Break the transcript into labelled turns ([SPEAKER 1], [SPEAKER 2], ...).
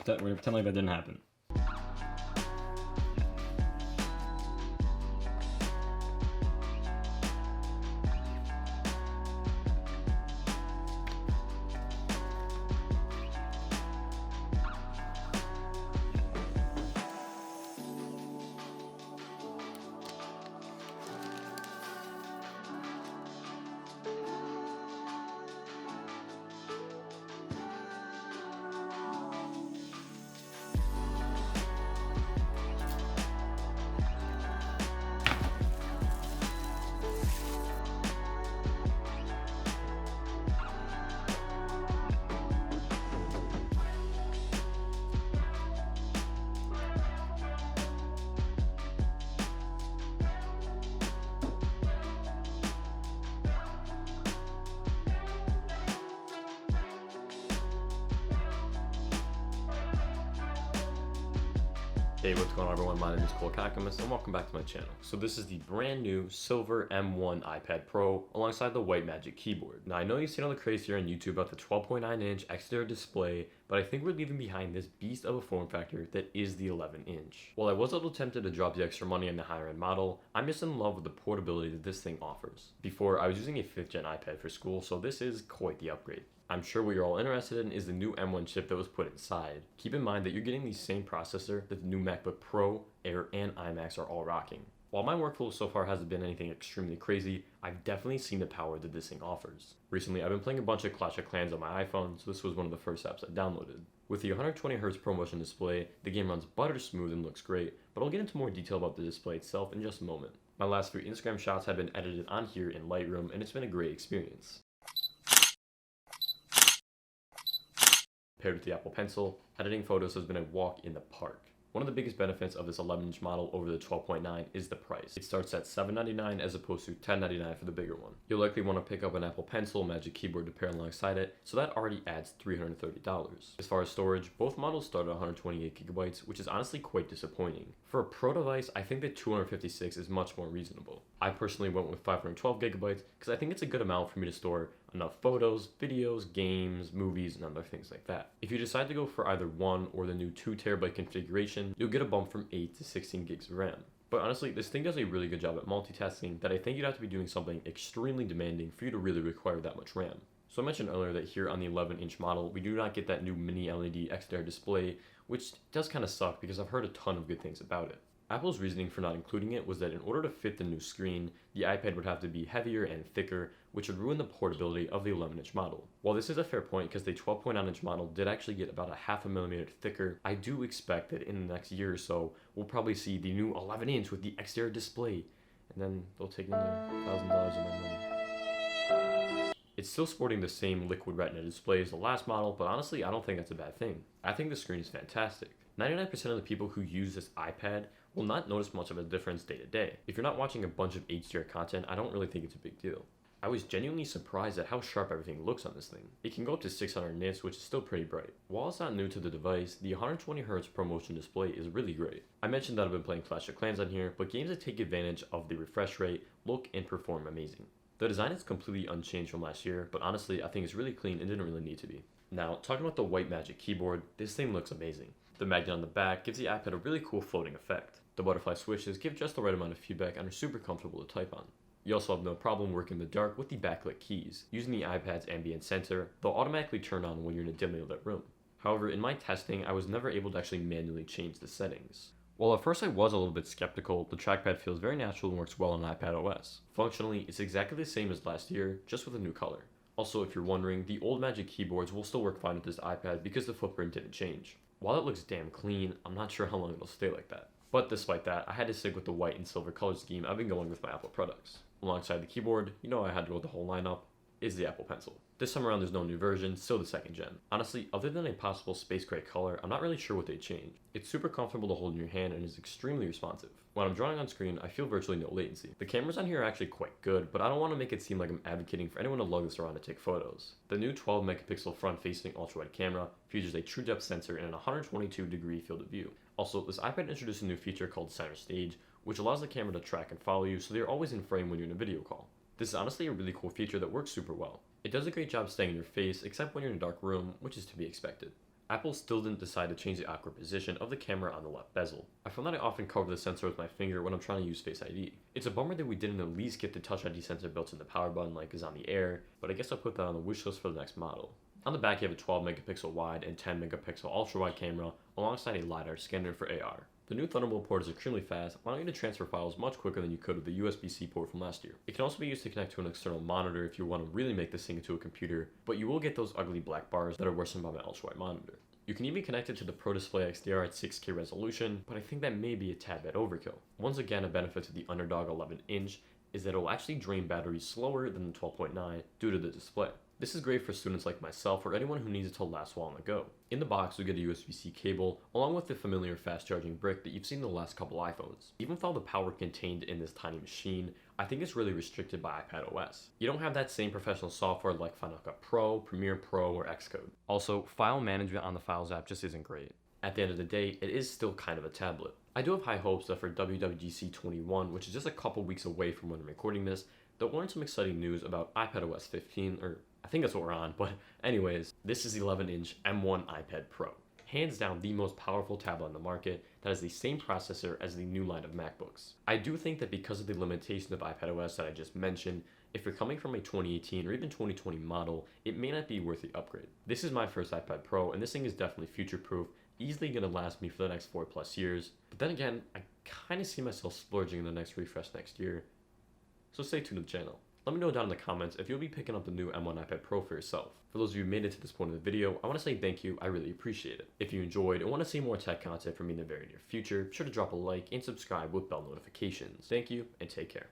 [SPEAKER 1] gonna pretend like that didn't happen. Hey, what's going on everyone? My name is Cole Kakamas and welcome back to my channel. So this is the brand new silver M1 iPad Pro alongside the white Magic Keyboard. Now I know you've seen all the craze here on YouTube about the 12.9-inch exterior display, but I think we're leaving behind this beast of a form factor that is the 11-inch. While I was a little tempted to drop the extra money on the higher end model, I'm just in love with the portability that this thing offers. Before, I was using a 5th gen iPad for school, so this is quite the upgrade. I'm sure what you're all interested in is the new M1 chip that was put inside. Keep in mind that you're getting the same processor that the new MacBook Pro, Air, and iMacs are all rocking. While my workflow so far hasn't been anything extremely crazy, I've definitely seen the power that this thing offers. Recently, I've been playing a bunch of Clash of Clans on my iPhone, so this was one of the first apps I downloaded. With the 120Hz ProMotion display, the game runs butter smooth and looks great, but I'll get into more detail about the display itself in just a moment. My last 3 Instagram shots have been edited on here in Lightroom, and it's been a great experience. Paired with the Apple Pencil, editing photos has been a walk in the park. One of the biggest benefits of this 11-inch model over the 12.9 is the price. It starts at $799 as opposed to $1099 for the bigger one. You'll likely want to pick up an Apple Pencil Magic Keyboard to pair alongside it, so that already adds $330. As far as storage, both models start at 128GB, which is honestly quite disappointing. For a Pro device, I think that 256 is much more reasonable. I personally went with 512GB because I think it's a good amount for me to store enough photos, videos, games, movies, and other things like that. If you decide to go for either 1 or the new 2TB configuration, you'll get a bump from 8 to 16 gigs of RAM. But honestly, this thing does a really good job at multitasking that I think you'd have to be doing something extremely demanding for you to really require that much RAM. So I mentioned earlier that here on the 11-inch model, we do not get that new mini LED exterior display, which does kind of suck because I've heard a ton of good things about it. Apple's reasoning for not including it was that in order to fit the new screen, the iPad would have to be heavier and thicker, which would ruin the portability of the 11-inch model. While this is a fair point because the 12.9-inch model did actually get about a half a millimeter thicker, I do expect that in the next year or so, we'll probably see the new 11-inch with the exterior display, and then they'll take another $1,000 of my money. It's still sporting the same liquid retina display as the last model, but honestly, I don't think that's a bad thing. I think the screen is fantastic. 99% of the people who use this iPad will not notice much of a difference day to day. If you're not watching a bunch of HDR content, I don't really think it's a big deal. I was genuinely surprised at how sharp everything looks on this thing. It can go up to 600 nits, which is still pretty bright. While it's not new to the device, the 120Hz ProMotion display is really great. I mentioned that I've been playing Clash of Clans on here, but games that take advantage of the refresh rate look and perform amazing. The design is completely unchanged from last year, but honestly, I think it's really clean and didn't really need to be. Now, talking about the white Magic Keyboard, this thing looks amazing. The magnet on the back gives the iPad a really cool floating effect. The butterfly switches give just the right amount of feedback and are super comfortable to type on. You also have no problem working in the dark with the backlit keys. Using the iPad's ambient sensor, they'll automatically turn on when you're in a dimly lit room. However, in my testing, I was never able to actually manually change the settings. While at first I was a little bit skeptical, the trackpad feels very natural and works well on iPad OS. Functionally, it's exactly the same as last year, just with a new color. Also, if you're wondering, the old Magic Keyboards will still work fine with this iPad because the footprint didn't change. While it looks damn clean, I'm not sure how long it'll stay like that. But despite that, I had to stick with the white and silver color scheme I've been going with my Apple products. Alongside the keyboard, you know I had to go with the whole lineup, is the Apple Pencil. This time around there's no new version, still the 2nd gen. Honestly, other than a possible space gray color, I'm not really sure what they changed. It's super comfortable to hold in your hand and is extremely responsive. When I'm drawing on screen, I feel virtually no latency. The cameras on here are actually quite good, but I don't want to make it seem like I'm advocating for anyone to lug this around to take photos. The new 12 megapixel front-facing ultra-wide camera features a true depth sensor and a 122-degree field of view. Also, this iPad introduced a new feature called Center Stage, which allows the camera to track and follow you so they're always in frame when you're in a video call. This is honestly a really cool feature that works super well. It does a great job staying in your face, except when you're in a dark room, which is to be expected. Apple still didn't decide to change the awkward position of the camera on the left bezel. I found that I often cover the sensor with my finger when I'm trying to use Face ID. It's a bummer that we didn't at least get the Touch ID sensor built in the power button like is on the Air, but I guess I'll put that on the wish list for the next model. On the back you have a 12 megapixel wide and 10 megapixel ultra wide camera alongside a LiDAR scanner for AR. The new Thunderbolt port is extremely fast, allowing you to transfer files much quicker than you could with the USB-C port from last year. It can also be used to connect to an external monitor if you want to really make this thing into a computer, but you will get those ugly black bars that are worse than by my ultra-wide monitor. You can even connect it to the Pro Display XDR at 6K resolution, but I think that may be a tad bit overkill. Once again, a benefit to the Underdog 11-inch is that it will actually drain batteries slower than the 12.9 due to the display. This is great for students like myself or anyone who needs it to last while on the go. In the box, you get a USB-C cable, along with the familiar fast charging brick that you've seen in the last couple iPhones. Even with all the power contained in this tiny machine, I think it's really restricted by iPadOS. You don't have that same professional software like Final Cut Pro, Premiere Pro, or Xcode. Also, file management on the Files app just isn't great. At the end of the day, it is still kind of a tablet. I do have high hopes that for WWDC 21, which is just a couple weeks away from when I'm recording this, they'll learn some exciting news about iPadOS 15, or I think that's what we're on, but anyways, this is the 11-inch M1 iPad Pro. Hands down the most powerful tablet on the market that has the same processor as the new line of MacBooks. I do think that because of the limitations of iPadOS that I just mentioned, if you're coming from a 2018 or even 2020 model, it may not be worth the upgrade. This is my first iPad Pro, and this thing is definitely future-proof, easily gonna last me for the next 4+ years. But then again, I kinda see myself splurging in the next refresh next year. So stay tuned to the channel. Let me know down in the comments if you'll be picking up the new M1 iPad Pro for yourself. For those of you who made it to this point of the video, I want to say thank you, I really appreciate it. If you enjoyed and want to see more tech content from me in the very near future, be sure to drop a like and subscribe with bell notifications. Thank you, and take care.